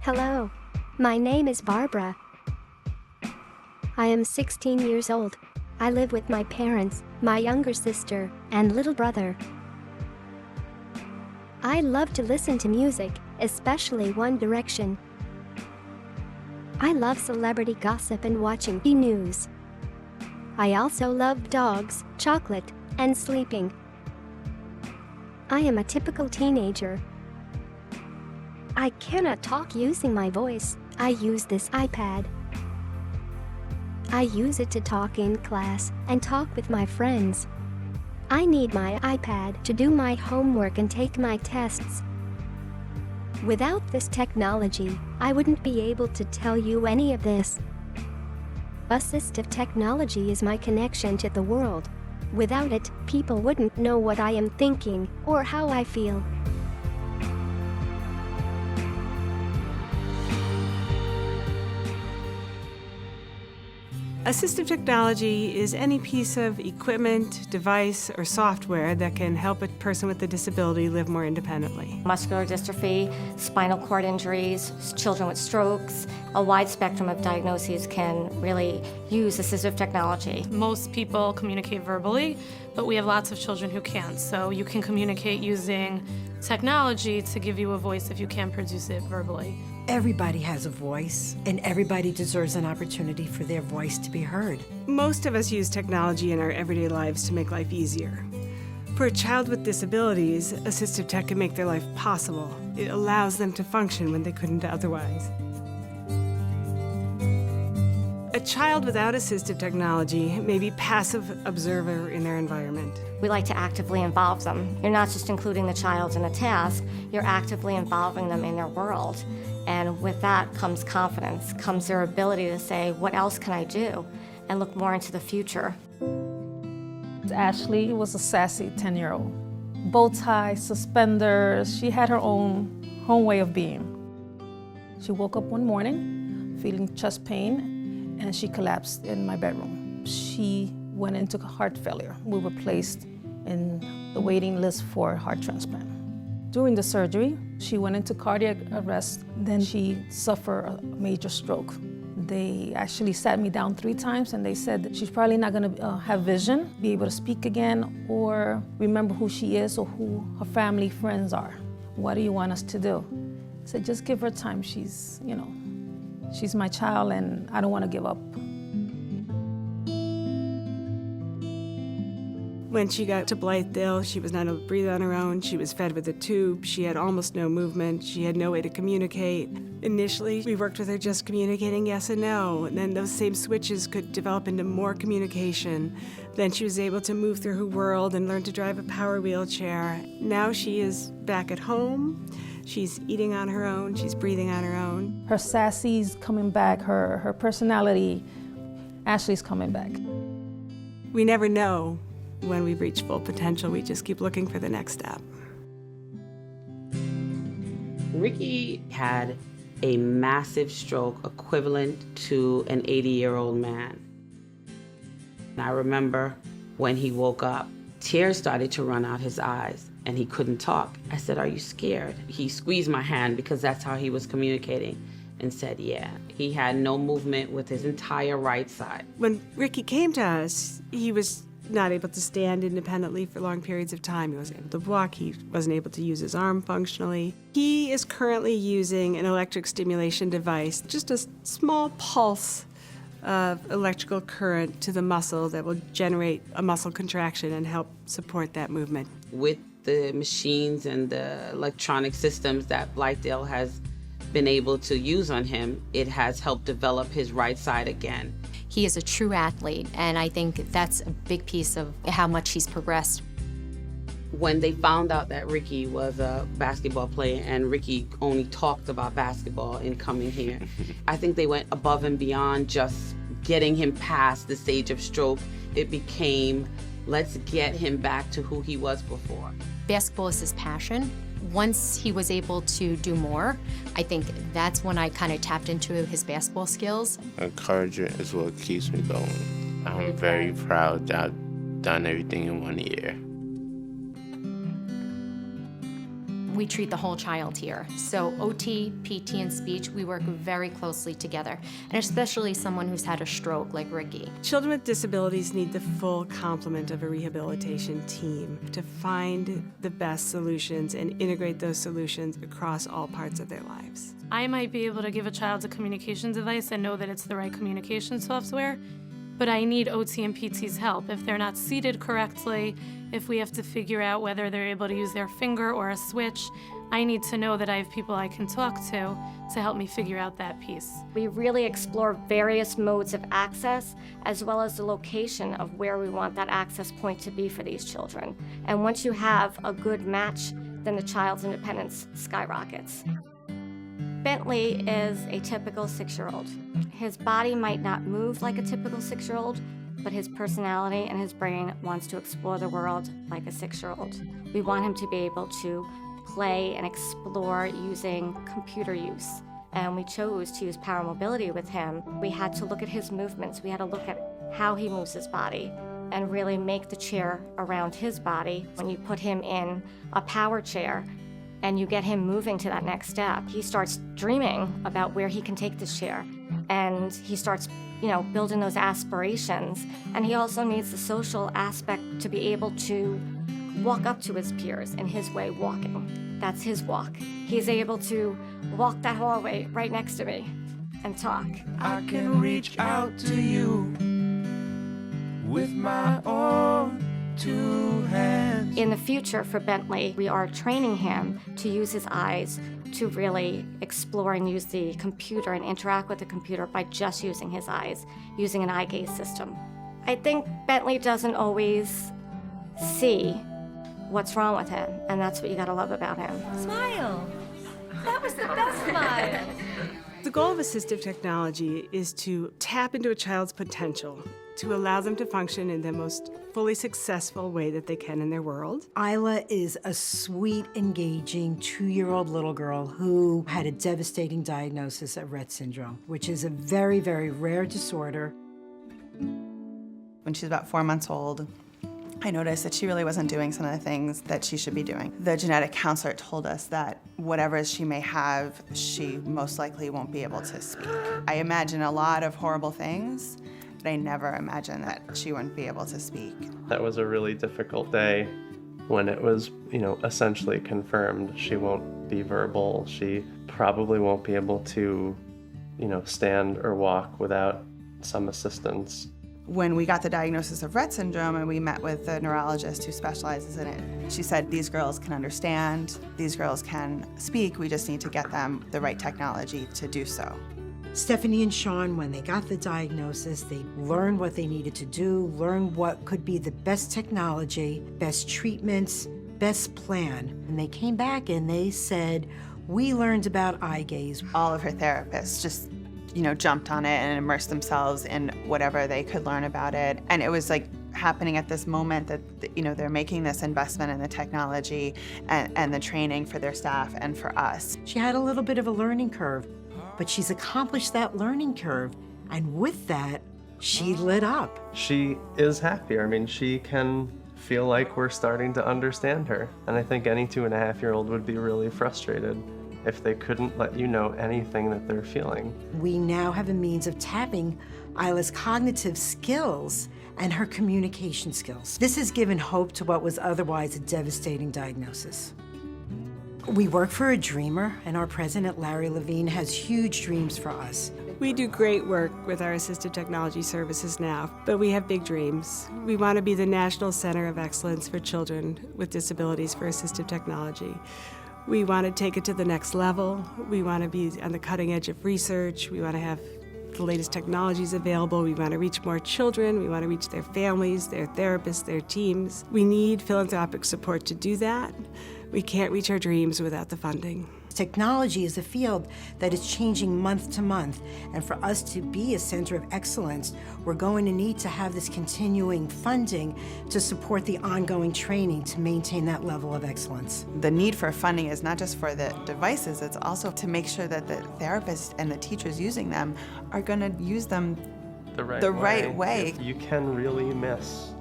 Hello. My name is Barbara. I am 16 years old. I live with my parents, my younger sister, and little brother. I love to listen to music, especially One Direction. I love celebrity gossip and watching the news. I also love dogs, chocolate, and sleeping. I am a typical teenager. I cannot talk using my voice. I use this iPad. I use it to talk in class and talk with my friends. I need my iPad to do my homework and take my tests. Without this technology, I wouldn't be able to tell you any of this. Assistive technology is my connection to the world. Without it, people wouldn't know what I am thinking or how I feel. Assistive technology is any piece of equipment, device, or software that can help a person with a disability live more independently. Muscular dystrophy, spinal cord injuries, children with strokes, a wide spectrum of diagnoses can really use assistive technology. Most people communicate verbally, but we have lots of children who can't. So you can communicate using technology to give you a voice if you can't produce it verbally. Everybody has a voice, and everybody deserves an opportunity for their voice to be heard. Most of us use technology in our everyday lives to make life easier. For a child with disabilities, assistive tech can make their life possible. It allows them to function when they couldn't otherwise. A child without assistive technology may be passive observer in their environment. We like to actively involve them. You're not just including the child in a task, you're actively involving them in their world. And with that comes confidence, comes their ability to say, what else can I do? And look more into the future. Ashley was a sassy 10-year-old. Bow tie, suspenders, she had her own way of being. She woke up one morning feeling chest pain and she collapsed in my bedroom. She went into heart failure. We were placed in the waiting list for heart transplant. During the surgery, she went into cardiac arrest. Then she suffered a major stroke. They actually sat me down 3 times and they said that she's probably not gonna have vision, be able to speak again, or remember who she is or who her family, friends are. What do you want us to do? I said, just give her time. She's my child and I don't want to give up. When she got to Blythedale, she was not able to breathe on her own. She was fed with a tube. She had almost no movement. She had no way to communicate. Initially, we worked with her just communicating yes and no, and then those same switches could develop into more communication. Then she was able to move through her world and learn to drive a power wheelchair. Now she is back at home. She's eating on her own. She's breathing on her own. Her sassy's coming back, her personality. Ashley's coming back. We never know when we reach full potential. We just keep looking for the next step. Ricky had a massive stroke equivalent to an 80-year-old man. And I remember when he woke up, tears started to run out his eyes and he couldn't talk. I said, "Are you scared?" He squeezed my hand because that's how he was communicating and said, yeah. He had no movement with his entire right side. When Ricky came to us, he was not able to stand independently for long periods of time. He wasn't able to walk. He wasn't able to use his arm functionally. He is currently using an electric stimulation device, just a small pulse of electrical current to the muscle that will generate a muscle contraction and help support that movement. With the machines and the electronic systems that Blythedale has been able to use on him, it has helped develop his right side again. He is a true athlete, and I think that's a big piece of how much he's progressed. When they found out that Ricky was a basketball player and Ricky only talked about basketball in coming here, I think they went above and beyond just getting him past the stage of stroke. It became, let's get him back to who he was before. Basketball is his passion. Once he was able to do more, I think that's when I kind of tapped into his basketball skills. Encouragement is what keeps me going. I'm very proud that I've done everything in 1 year. we treat the whole child here. So OT, PT, and speech, we work very closely together, and especially someone who's had a stroke like Ricky. Children with disabilities need the full complement of a rehabilitation team to find the best solutions and integrate those solutions across all parts of their lives. I might be able to give a child a communication device and know that it's the right communication software, but I need OT and PT's help. If they're not seated correctly, if we have to figure out whether they're able to use their finger or a switch, I need to know that I have people I can talk to help me figure out that piece. We really explore various modes of access as well as the location of where we want that access point to be for these children. And once you have a good match, then the child's independence skyrockets. Bentley is a typical 6-year-old. His body might not move like a typical 6-year-old, but his personality and his brain wants to explore the world like a 6-year-old. We want him to be able to play and explore using computer use. And we chose to use paramobility with him. We had to look at his movements. We had to look at how he moves his body and really make the chair around his body. When you put him in a power chair, and you get him moving to that next step, he starts dreaming about where he can take this chair. And he starts, building those aspirations. And he also needs the social aspect to be able to walk up to his peers in his way walking. That's his walk. He's able to walk that hallway right next to me and talk. I can reach out to you with my own 2 hands. In the future for Bentley, we are training him to use his eyes to really explore and use the computer and interact with the computer by just using his eyes, using an eye gaze system. I think Bentley doesn't always see what's wrong with him, and that's what you gotta love about him. Smile! That was the best smile! The goal of assistive technology is to tap into a child's potential, to allow them to function in the most fully successful way that they can in their world. Isla is a sweet, engaging 2-year-old little girl who had a devastating diagnosis of Rett syndrome, which is a very, very rare disorder. When she was about 4 months old, I noticed that she really wasn't doing some of the things that she should be doing. The genetic counselor told us that whatever she may have, she most likely won't be able to speak. I imagine a lot of horrible things, but I never imagined that she wouldn't be able to speak. That was a really difficult day when it was, essentially confirmed she won't be verbal. She probably won't be able to, stand or walk without some assistance. When we got the diagnosis of Rett syndrome and we met with the neurologist who specializes in it, she said, these girls can understand, these girls can speak, we just need to get them the right technology to do so. Stephanie and Sean, when they got the diagnosis, they learned what they needed to do, learned what could be the best technology, best treatments, best plan. And they came back and they said, we learned about eye gaze. All of her therapists just jumped on it and immersed themselves in whatever they could learn about it. And it was like happening at this moment that, they're making this investment in the technology and the training for their staff and for us. She had a little bit of a learning curve, but she's accomplished that learning curve. And with that, she lit up. She is happier. I mean, she can feel like we're starting to understand her. And I think any 2.5-year-old would be really frustrated if they couldn't let you know anything that they're feeling. We now have a means of tapping Isla's cognitive skills and her communication skills. This has given hope to what was otherwise a devastating diagnosis. We work for a dreamer, and our president, Larry Levine, has huge dreams for us. We do great work with our assistive technology services now, but we have big dreams. We want to be the National Center of Excellence for Children with Disabilities for Assistive Technology. We want to take it to the next level. We want to be on the cutting edge of research. We want to have the latest technologies available. We want to reach more children. We want to reach their families, their therapists, their teams. We need philanthropic support to do that. We can't reach our dreams without the funding. Technology is a field that is changing month to month, and for us to be a center of excellence, we're going to need to have this continuing funding to support the ongoing training to maintain that level of excellence. The need for funding is not just for the devices, it's also to make sure that the therapists and the teachers using them are going to use them the right way. You can really miss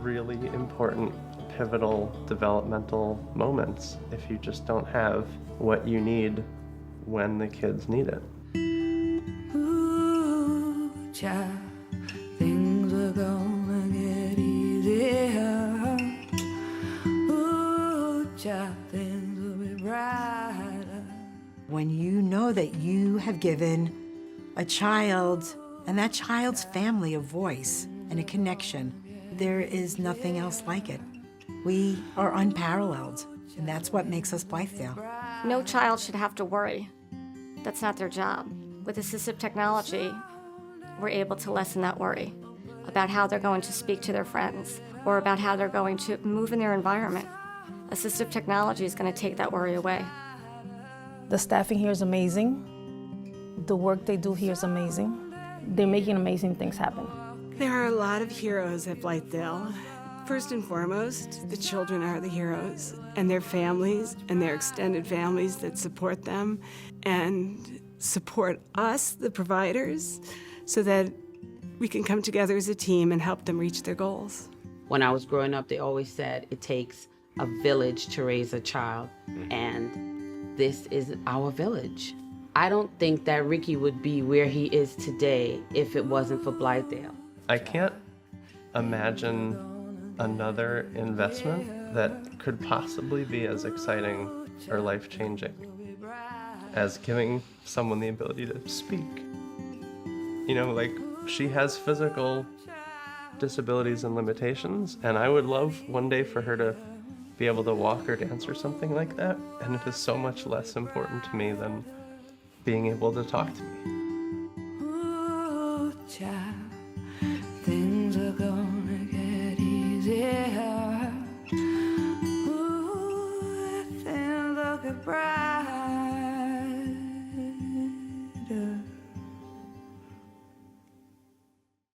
really important pivotal developmental moments if you just don't have what you need when the kids need it. Ooh, child, things are gonna get easier. Ooh, child, things will be brighter. When you know that you have given a child and that child's family a voice and a connection, there is nothing else like it. We are unparalleled, and that's what makes us Blythedale. No child should have to worry. That's not their job. With assistive technology, we're able to lessen that worry about how they're going to speak to their friends or about how they're going to move in their environment. Assistive technology is going to take that worry away. The staffing here is amazing. The work they do here is amazing. They're making amazing things happen. There are a lot of heroes at Blythedale. First and foremost, the children are the heroes, and their families and their extended families that support them and support us, the providers, so that we can come together as a team and help them reach their goals. When I was growing up, they always said it takes a village to raise a child, and this is our village. I don't think that Ricky would be where he is today if it wasn't for Blythedale. I can't imagine another investment that could possibly be as exciting or life-changing as giving someone the ability to speak. You know, like, she has physical disabilities and limitations, and I would love one day for her to be able to walk or dance or something like that, and it is so much less important to me than being able to talk to me. Ooh, child, things are gonna get easier. Ooh, things looking bright.